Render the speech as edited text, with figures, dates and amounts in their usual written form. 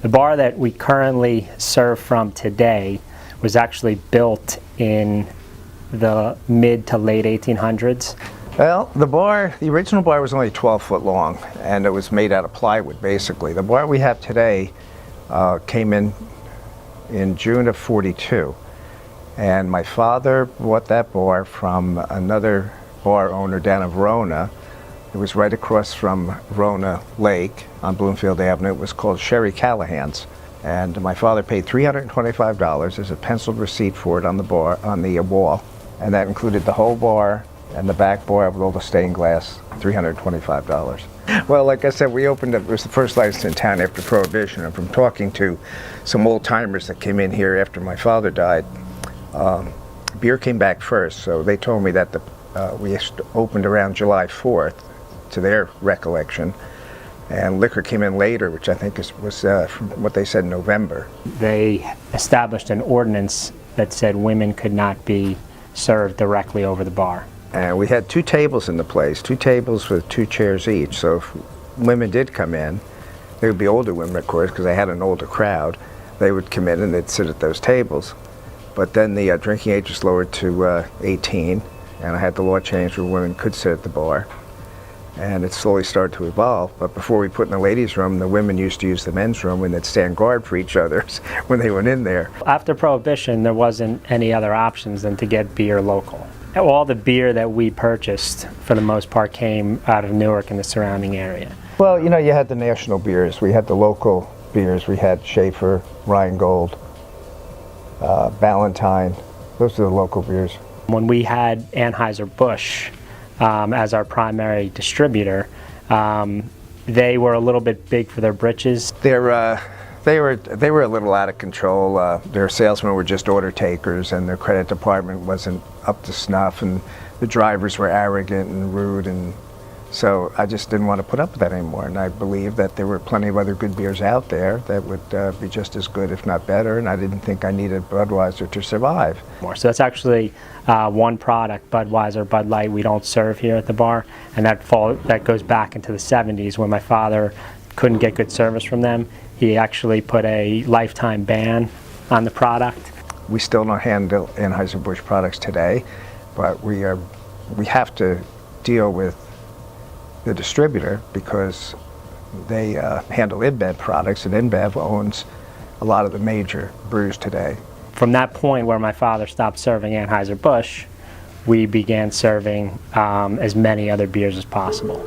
The bar that we currently serve from today was actually built in the mid to late 1800s. Well, the original bar was only 12 foot long, and it was made out of plywood, basically. The bar we have today came in June of '42, and my father bought that bar from another bar owner down of Rona. It was right across from Rona Lake on Bloomfield Avenue. It was called Sherry Callahan's, and my father paid $325. There's a penciled receipt for it on the wall, and that included the whole bar and the back bar with all the stained glass, $325. Well, like I said, we opened up, it was the first license in town after Prohibition, and from talking to some old timers that came in here after my father died, beer came back first, so they told me that we opened around July 4th, to their recollection, and liquor came in later, which I think was from what they said, November. They established an ordinance that said women could not be served directly over the bar. And we had 2 tables in the place, 2 tables with 2 chairs each, so if women did come in, they would be older women, of course, because they had an older crowd. They would come in and they'd sit at those tables. But then the drinking age was lowered to 18, and I had the law changed where women could sit at the bar. And it slowly started to evolve. But before we put in the ladies' room, the women used to use the men's room, and they'd stand guard for each other when they went in there. After Prohibition, there wasn't any other options than to get beer local. All the beer that we purchased, for the most part, came out of Newark and the surrounding area. Well, you know, you had the national beers. We had the local beers. We had Schaefer, Rheingold, Ballantine. Those are the local beers. When we had Anheuser-Busch as our primary distributor, they were a little bit big for their britches. They were a little out of control. Their salesmen were just order takers, and their credit department wasn't up to snuff, and the drivers were arrogant and rude, and so I just didn't want to put up with that anymore. And I believed that there were plenty of other good beers out there that would be just as good, if not better, and I didn't think I needed Budweiser to survive. So that's actually one product, Budweiser, Bud Light, we don't serve here at the bar, and that goes back into the 70s when my father couldn't get good service from them. He actually put a lifetime ban on the product. We still don't handle Anheuser-Busch products today, but we have to deal with the distributor because they handle InBev products, and InBev owns a lot of the major brews today. From that point where my father stopped serving Anheuser-Busch, we began serving as many other beers as possible.